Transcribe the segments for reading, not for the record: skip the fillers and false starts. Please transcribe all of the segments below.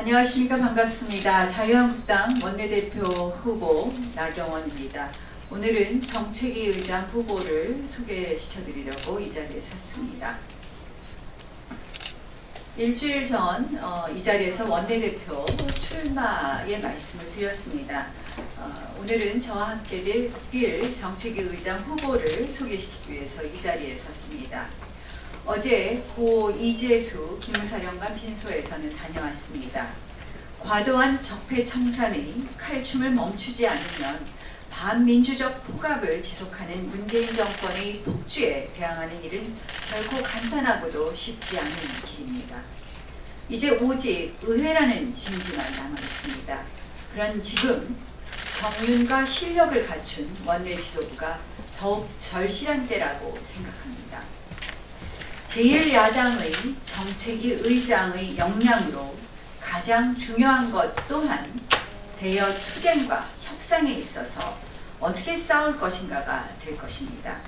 안녕하십니까. 반갑습니다. 자유한국당 원내대표 후보 나경원입니다. 오늘은 정책위 의장 후보를 소개시켜드리려고 이 자리에 섰습니다. 일주일 전 이 자리에서 원내대표 출마의 말씀을 드렸습니다. 오늘은 저와 함께 뛸 정책위 의장 후보를 소개시키기 위해서 이 자리에 섰습니다. 어제 고 이재수 기무사령관 빈소에 저는 다녀왔습니다. 과도한 적폐청산의 칼춤을 멈추지 않으면 반민주적 폭압을 지속하는 문재인 정권의 폭주에 대항하는 일은 결코 간단하고도 쉽지 않은 길입니다. 이제 오직 의회라는 진지만 남아있습니다. 그런 지금 경륜과 실력을 갖춘 원내 지도부가 더욱 절실한 때라고 생각합니다. 제1야당의 정책위 의장의 역량으로 가장 중요한 것 또한 대여 투쟁과 협상에 있어서 어떻게 싸울 것인가가 될 것입니다.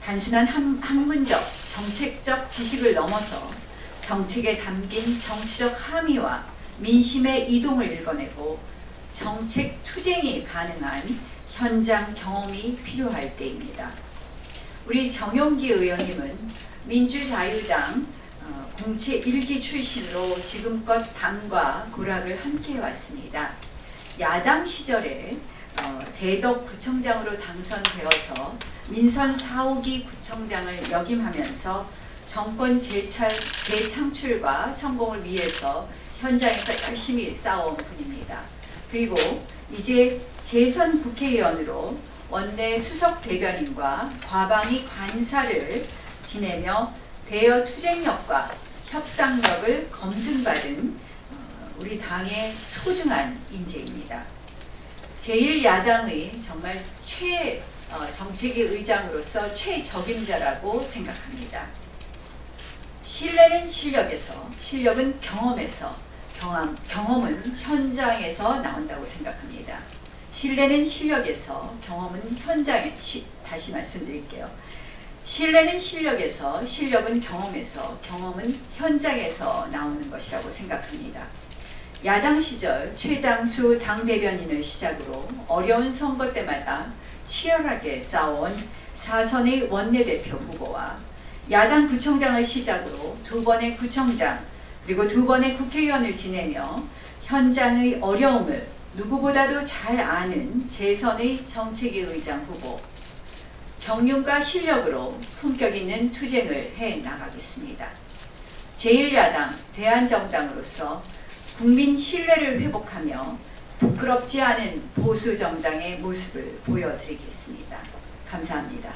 단순한 학문적, 정책적 지식을 넘어서 정책에 담긴 정치적 함의와 민심의 이동을 읽어내고 정책 투쟁이 가능한 현장 경험이 필요할 때입니다. 우리 정용기 의원님은 민주자유당 공채 1기 출신으로 지금껏 당과 고락을 함께 해왔습니다. 야당 시절에 대덕구청장으로 당선되어서 민선 4, 5기 구청장을 역임하면서 정권 재창출과 성공을 위해서 현장에서 열심히 싸워온 분입니다. 그리고 이제 재선 국회의원으로 원내 수석 대변인과 과방위 관사를 지내며 대여 투쟁력과 협상력을 검증받은 우리 당의 소중한 인재입니다. 제1야당의 정말 정책위 의장으로서 최적임자라고 생각합니다. 신뢰는 실력에서, 실력은 경험에서, 경험은 현장에서 나온다고 생각합니다. 신뢰는 실력에서, 경험은 현장에, 다시 말씀드릴게요. 신뢰는 실력에서, 실력은 경험에서, 경험은 현장에서 나오는 것이라고 생각합니다. 야당 시절 최장수 당대변인을 시작으로 어려운 선거 때마다 치열하게 싸워온 4선의 원내대표 후보와 야당 구청장을 시작으로 2번의 구청장 그리고 2번의 국회의원을 지내며 현장의 어려움을 누구보다도 잘 아는 재선의 정책위 의장 후보, 경륜과 실력으로 품격 있는 투쟁을 해나가겠습니다. 제1야당 대한정당으로서 국민 신뢰를 회복하며 부끄럽지 않은 보수정당의 모습을 보여드리겠습니다. 감사합니다.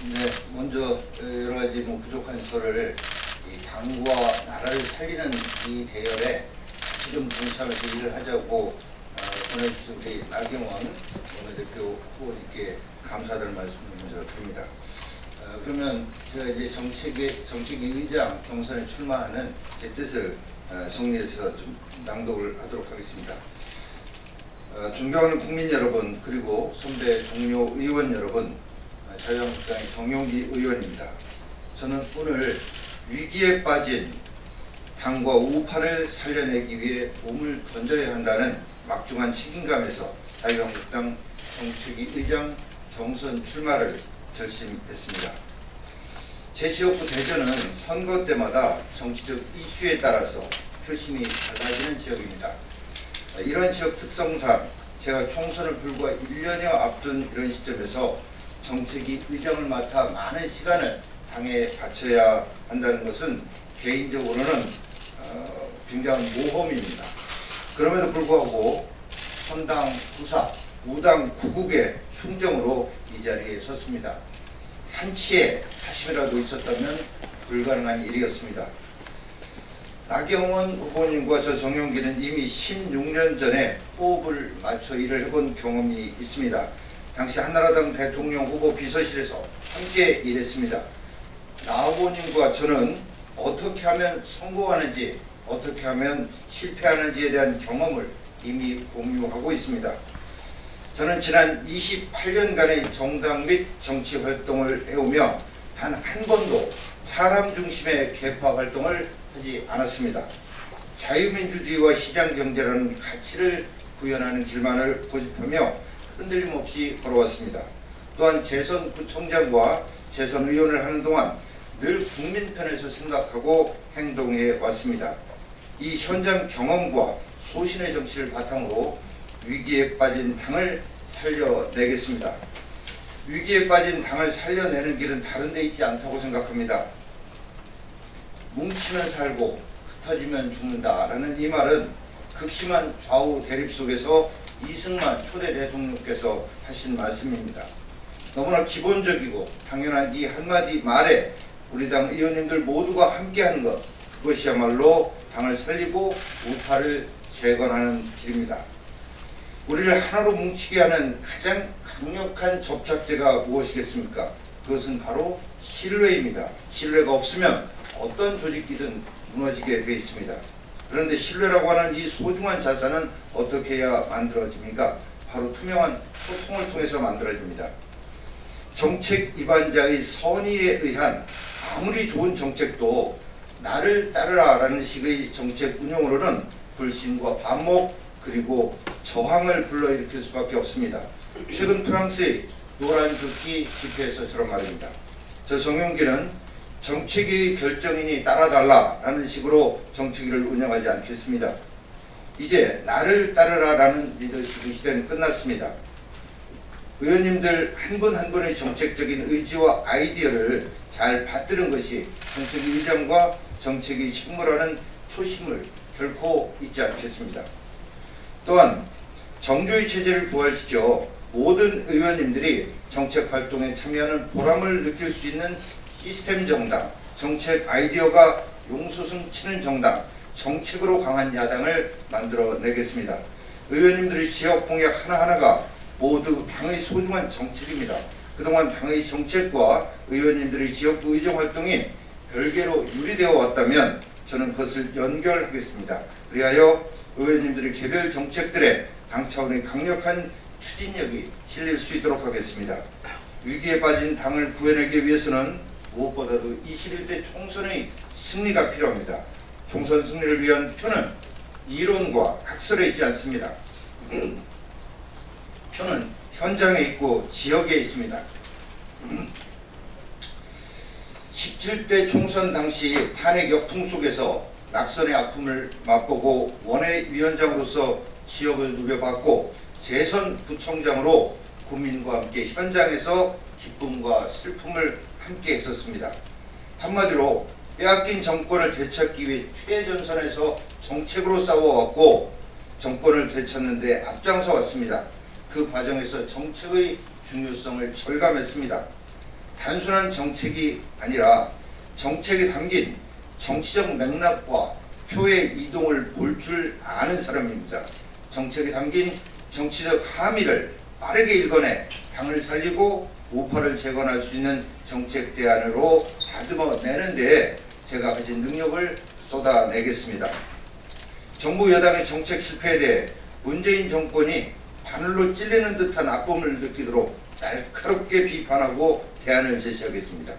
네, 먼저 여러 가지 부족한 설을 이 당과 나라를 살리는 이 대열에 지금 동참해서 일을 하자고 보내주신 우리 나경원 원내대표 후보님께 감사드리는 말씀을 먼저 드립니다. 그러면 제가 이제 정책위 의장 경선에 출마하는 제 뜻을 정리해서 좀 낭독을 하도록 하겠습니다. 존경하는 국민 여러분, 그리고 선배 동료 의원 여러분, 자유한국당의 정용기 의원입니다. 저는 오늘 위기에 빠진 당과 우파를 살려내기 위해 몸을 던져야 한다는 막중한 책임감에서 자유한국당 정책위 의장 경선 출마를 결심했습니다. 제 지역구 대전은 선거 때마다 정치적 이슈에 따라서 표심이 달라지는 지역입니다. 이런 지역 특성상 제가 총선을 불과 1년여 앞둔 이런 시점에서 정책위 의장을 맡아 많은 시간을 당에 바쳐야 한다는 것은 개인적으로는 굉장한 모험입니다. 그럼에도 불구하고 선당 구사, 우당 구국의 충정으로 이 자리에 섰습니다. 한치의 사심이라도 있었다면 불가능한 일이었습니다. 나경원 후보님과 저 정용기는 이미 16년 전에 호흡을 맞춰 일을 해본 경험이 있습니다. 당시 한나라당 대통령 후보 비서실에서 함께 일했습니다. 나 후보님과 저는 어떻게 하면 성공하는지, 어떻게 하면 실패하는지에 대한 경험을 이미 공유하고 있습니다. 저는 지난 28년간의 정당 및 정치 활동을 해오며 단 한 번도 사람 중심의 개파 활동을 하지 않았습니다. 자유민주주의와 시장경제라는 가치를 구현하는 길만을 고집하며 흔들림 없이 걸어왔습니다. 또한 재선 구청장과 재선 의원을 하는 동안 늘 국민 편에서 생각하고 행동해 왔습니다. 이 현장 경험과 소신의 정치를 바탕으로 위기에 빠진 당을 살려내겠습니다. 위기에 빠진 당을 살려내는 길은 다른 데 있지 않다고 생각합니다. 뭉치면 살고 흩어지면 죽는다라는 이 말은 극심한 좌우 대립 속에서 이승만 초대 대통령께서 하신 말씀입니다. 너무나 기본적이고 당연한 이 한마디 말에 우리 당 의원님들 모두가 함께하는 것, 그것이야말로 당을 살리고 우파를 재건하는 길입니다. 우리를 하나로 뭉치게 하는 가장 강력한 접착제가 무엇이겠습니까? 그것은 바로 신뢰입니다. 신뢰가 없으면 어떤 조직이든 무너지게 되어 있습니다. 그런데 신뢰라고 하는 이 소중한 자산은 어떻게 해야 만들어집니까? 바로 투명한 소통을 통해서 만들어집니다. 정책 입안자의 선의에 의한 아무리 좋은 정책도 나를 따르라 라는 식의 정책 운영으로는 불신과 반목 그리고 저항을 불러일으킬 수밖에 없습니다. 최근 프랑스의 노란 극기 집회에서 저런 말입니다. 저 정용기는 정책의 결정인이 따라달라 라는 식으로 정책위를 운영하지 않겠습니다. 이제 나를 따르라 라는 리더십의 시대는 끝났습니다. 의원님들 한 분 한 분의 정책적인 의지와 아이디어를 잘 받드는 것이 정책의 의장과 정책의 책무라는 초심을 결코 잊지 않겠습니다. 또한 정조의 체제를 부활시켜 모든 의원님들이 정책 활동에 참여하는 보람을 느낄 수 있는 시스템 정당, 정책 아이디어가 용솟음 치는 정당, 정책으로 강한 야당을 만들어내겠습니다. 의원님들의 지역 공약 하나하나가 모두 당의 소중한 정책입니다. 그동안 당의 정책과 의원님들의 지역구 의정 활동이 별개로 유리되어 왔다면 저는 그것을 연결하겠습니다. 그리하여 의원님들의 개별 정책들에 당 차원의 강력한 추진력이 실릴 수 있도록 하겠습니다. 위기에 빠진 당을 구해내기 위해서는 무엇보다도 21대 총선의 승리가 필요합니다. 총선 승리를 위한 표는 이론과 학설에 있지 않습니다. 표는 현장에 있고 지역에 있습니다. 17대 총선 당시 탄핵 역풍 속에서 낙선의 아픔을 맛보고 원외위원장으로서 지역을 누벼봤고 재선 부총장으로 국민과 함께 현장에서 기쁨과 슬픔을 함께 했었습니다. 한마디로 빼앗긴 정권을 되찾기 위해 최전선에서 정책으로 싸워왔고 정권을 되찾는데 앞장서 왔습니다. 그 과정에서 정책의 중요성을 절감했습니다. 단순한 정책이 아니라 정책에 담긴 정치적 맥락과 표의 이동을 볼 줄 아는 사람입니다. 정책에 담긴 정치적 함의를 빠르게 읽어내 당을 살리고 우파를 재건할 수 있는 정책 대안으로 다듬어내는 데 제가 가진 능력을 쏟아내겠습니다. 정부 여당의 정책 실패에 대해 문재인 정권이 바늘로 찔리는 듯한 아픔을 느끼도록 날카롭게 비판하고 대안을 제시하겠습니다.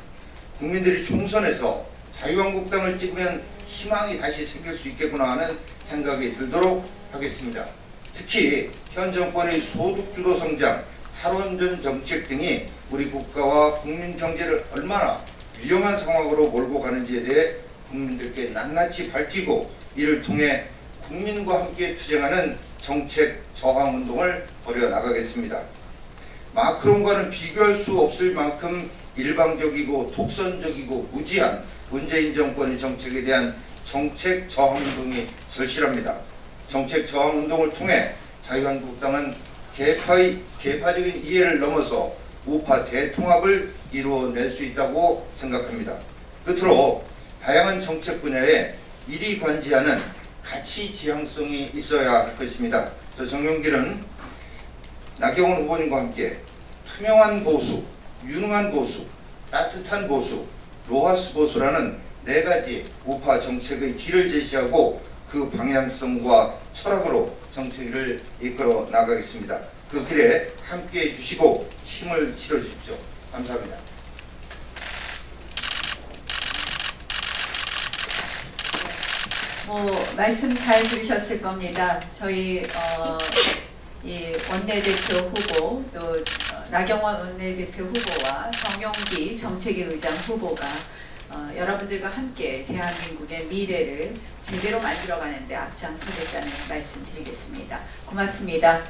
국민들이 총선에서 자유한국당을 찍으면 희망이 다시 생길 수 있겠구나 하는 생각이 들도록 하겠습니다. 특히 현 정권의 소득주도 성장, 탈원전 정책 등이 우리 국가와 국민 경제를 얼마나 위험한 상황으로 몰고 가는지에 대해 국민들께 낱낱이 밝히고 이를 통해 국민과 함께 투쟁하는 정책 저항 운동을 벌여 나가겠습니다. 마크롱과는 비교할 수 없을 만큼 일방적이고 독선적이고 무지한 문재인 정권의 정책에 대한 정책 저항 운동이 절실합니다. 정책 저항 운동을 통해 자유한국당은 계파적인 이해를 넘어서 우파 대통합을 이루어낼 수 있다고 생각합니다. 끝으로 다양한 정책 분야에 일이관지하는 가치 지향성이 있어야 할 것입니다. 저 정용길은 나경원 후보님과 함께 투명한 보수, 유능한 보수, 따뜻한 보수, 로하스 보수라는 4가지 우파 정책의 길을 제시하고 그 방향성과 철학으로 정책을 이끌어 나가겠습니다. 그 길에 함께해 주시고 힘을 실어 주십시오. 감사합니다. 말씀 잘 들으셨을 겁니다. 저희 이 원내대표 후보 또 나경원 원내대표 후보와 정용기 정책위 의장 후보가 여러분들과 함께 대한민국의 미래를 제대로 만들어가는 데 앞장서겠다는 말씀 드리겠습니다. 고맙습니다.